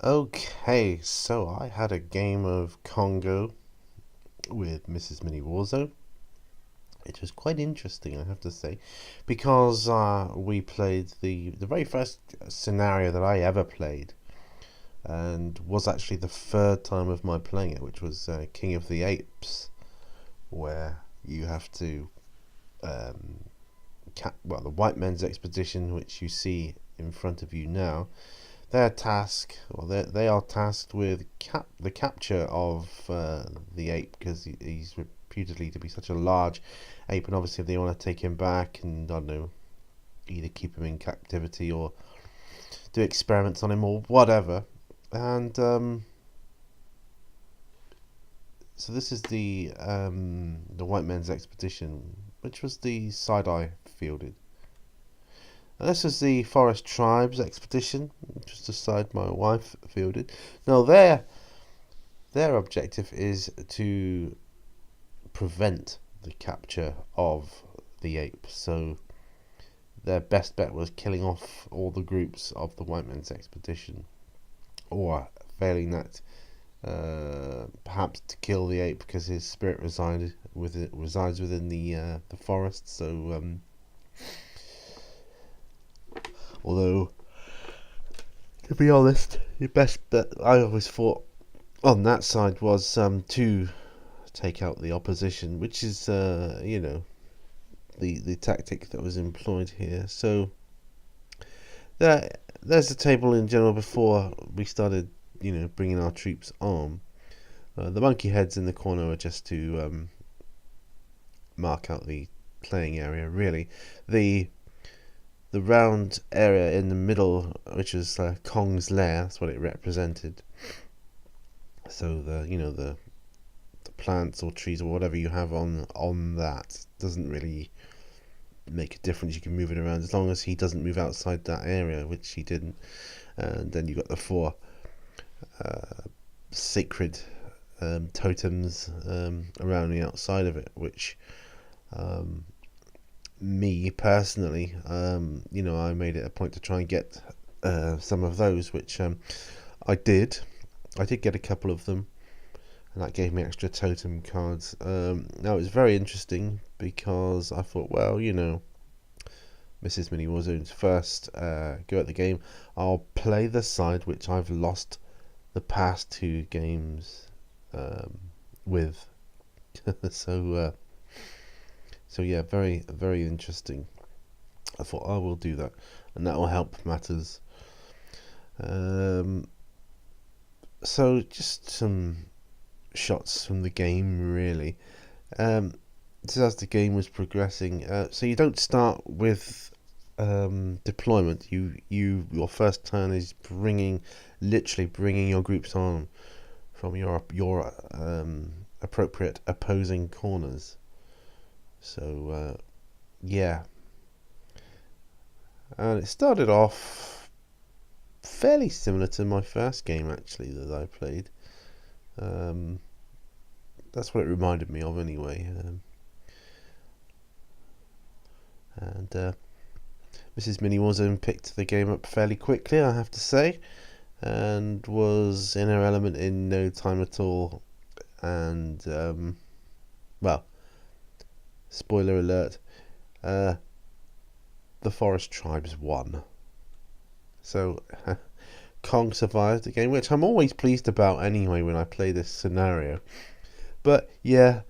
Okay, so I had a game of Congo with Mrs. Mini Warzone. It was quite interesting, I have to say, because we played the very first scenario that I ever played, and was actually the third time of my playing it, which was King of the Apes, where you have to um, the white men's expedition, which you see in front of you now. They are tasked with the capture of the ape, because he's reputedly to be such a large ape, and obviously they want to take him back and, I don't know, either keep him in captivity or do experiments on him or whatever. And so this is the white men's expedition, which was the side I fielded. And this is the Forest Tribes expedition, which was the side my wife fielded. Now their objective is to prevent the capture of the ape. So their best bet was killing off all the groups of the white men's expedition, or failing that, perhaps to kill the ape, because his spirit resides within the forest. So although, to be honest, the best bet I always thought on that side was to take out the opposition, which is the tactic that was employed here. So there's the table in general before we started, bringing our troops on. The monkey heads in the corner are just to mark out the playing area. Really, the round area in the middle, which is Kong's lair, that's what it represented. So the plants or trees or whatever you have on that doesn't really make a difference. You can move it around as long as he doesn't move outside that area, which he didn't. And then you got the four sacred totems around the outside of it, which me personally, I made it a point to try and get some of those, which I did. I did get a couple of them, and that gave me extra totem cards. Now, it was very interesting because I thought, well, Mrs. Mini Warzone's first go at the game. I'll play the side which I've lost the past two games with. so yeah, very, very interesting. I thought I will do that, and that will help matters. So just some shots from the game, really. So as the game was progressing, so you don't start with deployment. Your first turn is literally bringing your groups on from your appropriate opposing corners. So yeah, and it started off fairly similar to my first game, actually, that I played. That's what it reminded me of, anyway. And Mrs. Mini Warzone picked the game up fairly quickly, I have to say, and was in her element in no time at all. And well, spoiler alert, the Forest Tribes won. So Kong survived the game, which I'm always pleased about anyway when I play this scenario. But yeah,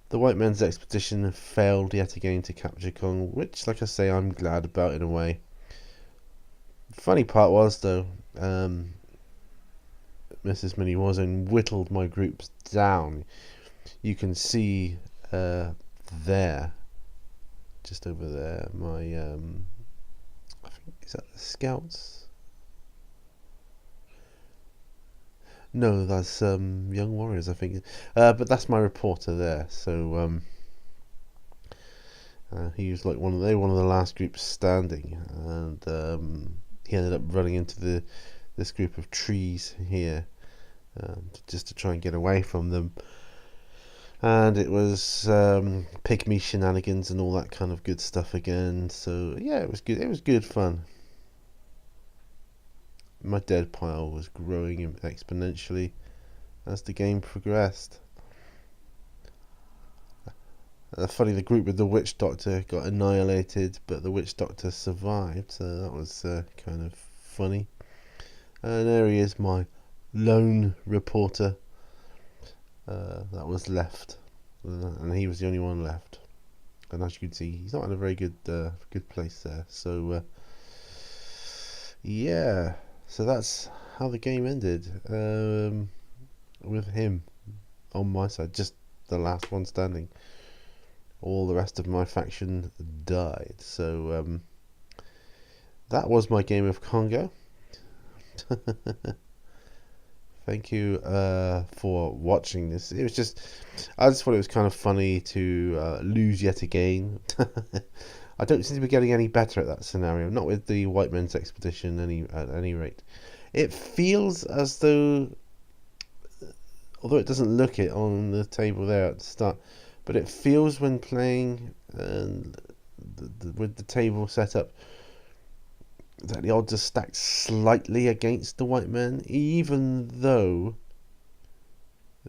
the white men's expedition failed yet again to capture Kong, which, like I say, I'm glad about in a way. The funny part was, though, Mrs. Mini Warzone whittled my groups down. You can see there, just over there, my I think, is that the scouts? No, that's Young Warriors, I think. But that's my reporter there. So he was like one of the last groups standing, and he ended up running into this group of trees here, just to try and get away from them. And it was pygmy shenanigans and all that kind of good stuff again. So yeah, it was good. It was good fun. my dead pile was growing exponentially as the game progressed. Funny, the group with the witch doctor got annihilated, but the witch doctor survived, so that was kind of funny. And there he is, my lone reporter that was left, and he was the only one left. And as you can see, he's not in a very good place there. So yeah, so that's how the game ended, with him on my side, just the last one standing. All the rest of my faction died. So that was my game of Congo. Thank you for watching this. I just thought it was kind of funny to lose yet again. I don't seem to be getting any better at that scenario, not with the White Men's Expedition at any rate. It feels as though, although it doesn't look it on the table there at the start, but it feels when playing and with the table set up that the odds are stacked slightly against the white men, even though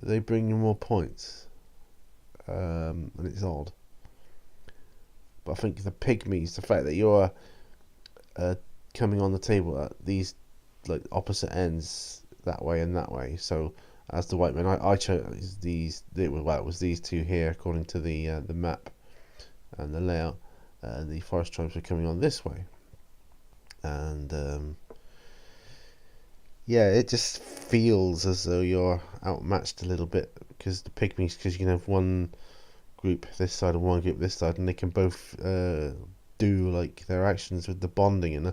they bring you more points. And it's odd. But I think the pygmies, the fact that you're coming on the table at these like opposite ends, that way and that way. So as the white men, I chose these. It was these two here according to the map and the layout. The forest tribes were coming on this way, and yeah, it just feels as though you're outmatched a little bit because the pygmies, because you can have one group this side and one group this side, and they can both do like their actions with the bonding and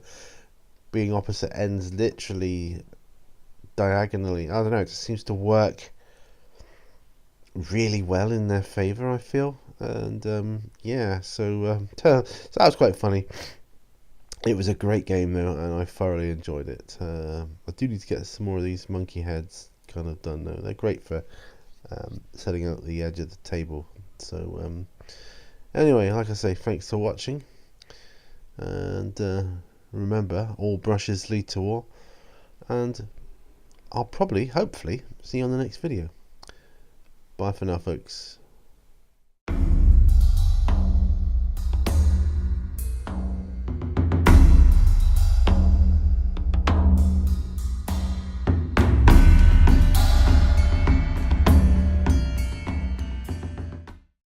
being opposite ends, literally diagonally. I don't know, it just seems to work really well in their favor, I feel. And yeah, so that was quite funny. It was a great game though, and I thoroughly enjoyed it. I do need to get some more of these monkey heads kind of done though. They're great for setting out the edge of the table. So anyway, like I say, thanks for watching, and remember, all brushes lead to war, and I'll hopefully see you on the next video. Bye for now, folks.